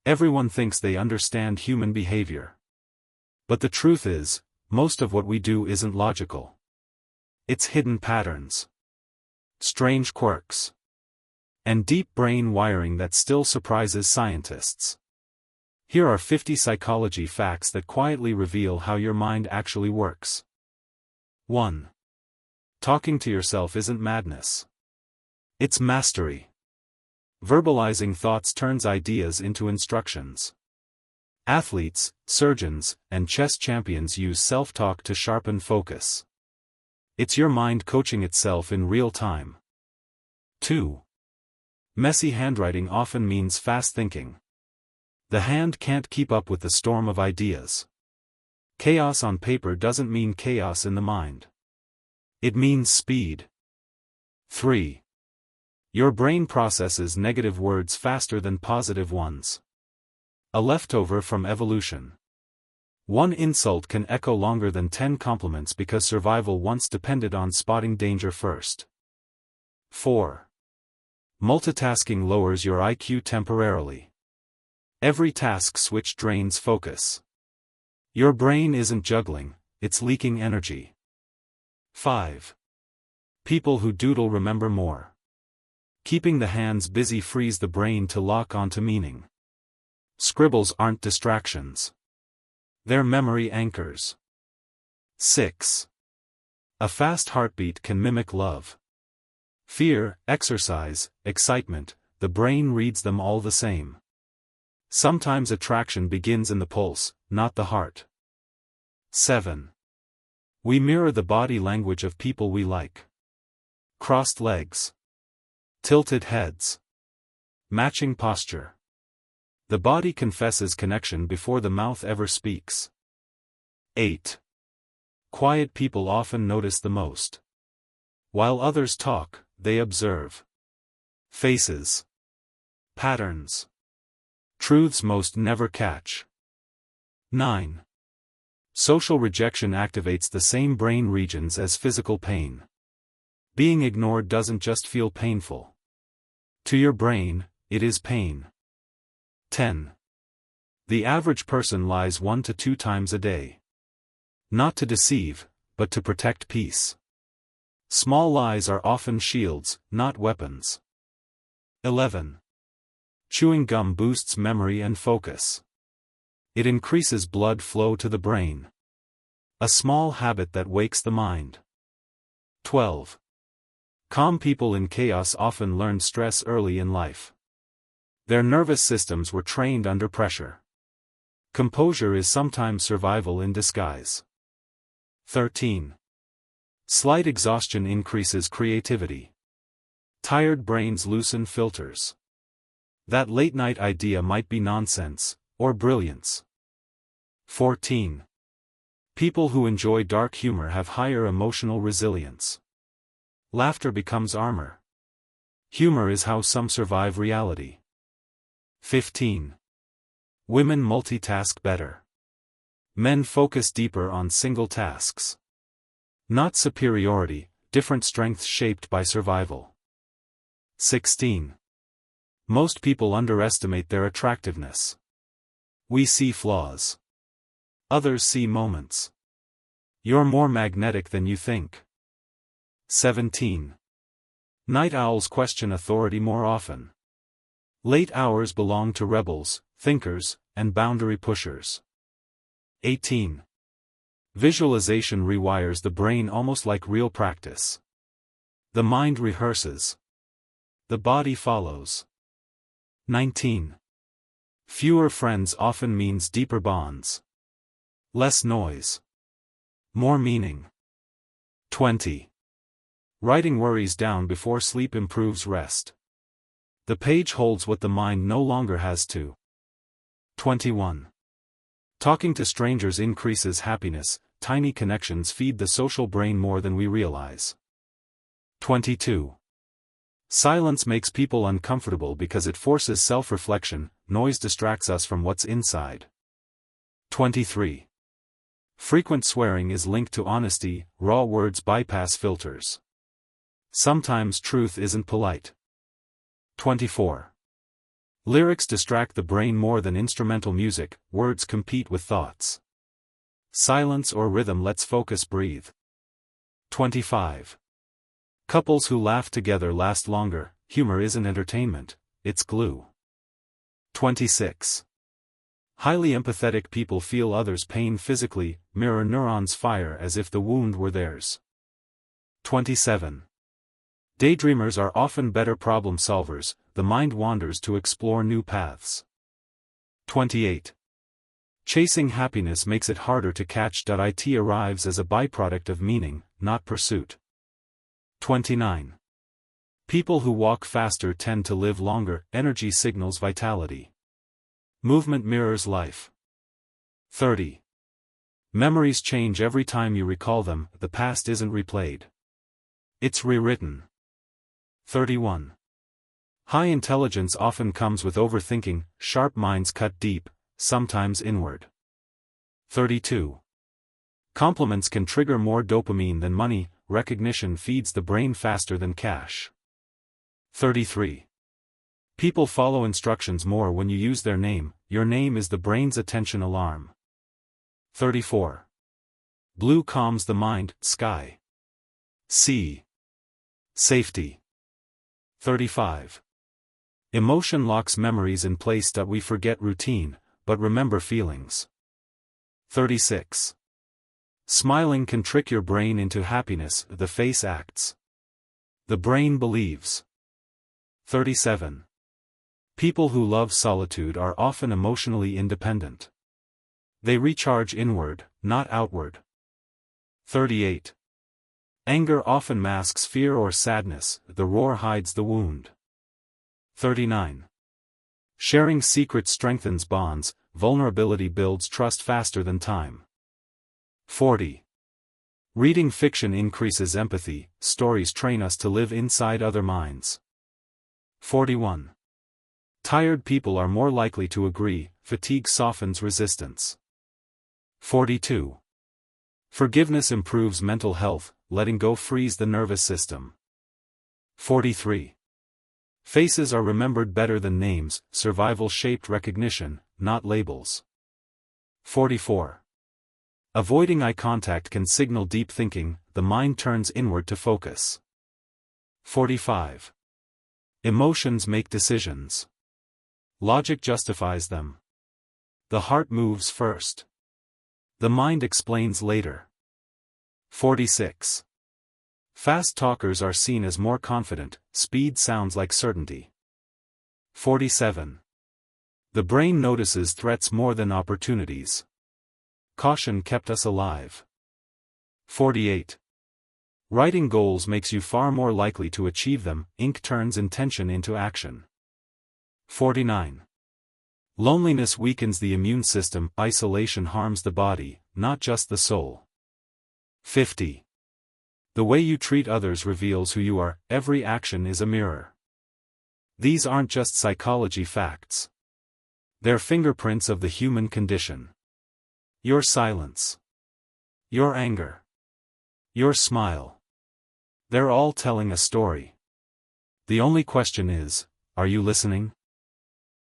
Everyone thinks they understand human behavior. But the truth is, most of what we do isn't logical. It's hidden patterns, strange quirks, and deep brain wiring that still surprises scientists. Here are 50 psychology facts that quietly reveal how your mind actually works. 1. Talking to yourself isn't madness. It's mastery. Verbalizing thoughts turns ideas into instructions. Athletes, surgeons, and chess champions use self-talk to sharpen focus. It's your mind coaching itself in real time. 2. Messy handwriting often means fast thinking. The hand can't keep up with the storm of ideas. Chaos on paper doesn't mean chaos in the mind. It means speed. 3. Your brain processes negative words faster than positive ones. A leftover from evolution. One insult can echo longer than 10 compliments because survival once depended on spotting danger first. 4. Multitasking lowers your IQ temporarily. Every task switch drains focus. Your brain isn't juggling, it's leaking energy. 5. People who doodle remember more. Keeping the hands busy frees the brain to lock onto meaning. Scribbles aren't distractions. They're memory anchors. 6. A fast heartbeat can mimic love. Fear, exercise, excitement, the brain reads them all the same. Sometimes attraction begins in the pulse, not the heart. 7. We mirror the body language of people we like. Crossed legs. Tilted heads. Matching posture. The body confesses connection before the mouth ever speaks. 8. Quiet people often notice the most. While others talk, they observe. Faces. Patterns. Truths most never catch. 9. Social rejection activates the same brain regions as physical pain. Being ignored doesn't just feel painful. To your brain, it is pain. 10. The average person lies 1 to 2 times a day. Not to deceive, but to protect peace. Small lies are often shields, not weapons. 11. Chewing gum boosts memory and focus. It increases blood flow to the brain. A small habit that wakes the mind. 12. Calm people in chaos often learn stress early in life. Their nervous systems were trained under pressure. Composure is sometimes survival in disguise. 13. Slight exhaustion increases creativity. Tired brains loosen filters. That late-night idea might be nonsense, or brilliance. 14. People who enjoy dark humor have higher emotional resilience. Laughter becomes armor. Humor is how some survive reality. 15. Women multitask better. Men focus deeper on single tasks. Not superiority, different strengths shaped by survival. 16. Most people underestimate their attractiveness. We see flaws. Others see moments. You're more magnetic than you think. 17. Night owls question authority more often. Late hours belong to rebels, thinkers, and boundary pushers. 18. Visualization rewires the brain almost like real practice. The mind rehearses. The body follows. 19. Fewer friends often means deeper bonds. Less noise. More meaning. 20. Writing worries down before sleep improves rest. The page holds what the mind no longer has to. 21. Talking to strangers increases happiness, tiny connections feed the social brain more than we realize. 22. Silence makes people uncomfortable because it forces self-reflection, noise distracts us from what's inside. 23. Frequent swearing is linked to honesty, raw words bypass filters. Sometimes truth isn't polite. 24. Lyrics distract the brain more than instrumental music, words compete with thoughts. Silence or rhythm lets focus breathe. 25. Couples who laugh together last longer. Humor isn't entertainment, it's glue. 26. Highly empathetic people feel others' pain physically, mirror neurons fire as if the wound were theirs. 27. Daydreamers are often better problem solvers, the mind wanders to explore new paths. 28. Chasing happiness makes it harder to catch. It arrives as a byproduct of meaning, not pursuit. 29. People who walk faster tend to live longer. Energy signals vitality. Movement mirrors life. 30. Memories change every time you recall them. The past isn't replayed, it's rewritten. 31. High intelligence often comes with overthinking. Sharp minds cut deep, sometimes inward. 32. Compliments can trigger more dopamine than money. Recognition feeds the brain faster than cash. 33. People follow instructions more when you use their name. Your name is the brain's attention alarm. 34. Blue calms the mind. Sky. Sea. Safety. 35. Emotion locks memories in place. We forget routine, but remember feelings. 36. Smiling can trick your brain into happiness. The face acts, the brain believes. 37. People who love solitude are often emotionally independent. They recharge inward, not outward. 38. Anger often masks fear or sadness. The roar hides the wound. 39. Sharing secrets strengthens bonds. Vulnerability builds trust faster than time. 40. Reading fiction increases empathy. Stories train us to live inside other minds. 41. Tired people are more likely to agree. Fatigue softens resistance. 42. Forgiveness improves mental health. Letting go frees the nervous system. 43. Faces are remembered better than names. Survival shaped recognition, not labels. 44. Avoiding eye contact can signal deep thinking. The mind turns inward to focus. 45. Emotions make decisions. Logic justifies them. The heart moves first. The mind explains later. 46. Fast talkers are seen as more confident. Speed sounds like certainty. 47. The brain notices threats more than opportunities. Caution kept us alive. 48. Writing goals makes you far more likely to achieve them. Ink turns intention into action. 49. Loneliness weakens the immune system. Isolation harms the body, not just the soul. 50. The way you treat others reveals who you are. Every action is a mirror. These aren't just psychology facts. They're fingerprints of the human condition. Your silence, your anger, your smile. They're all telling a story. The only question is, are you listening?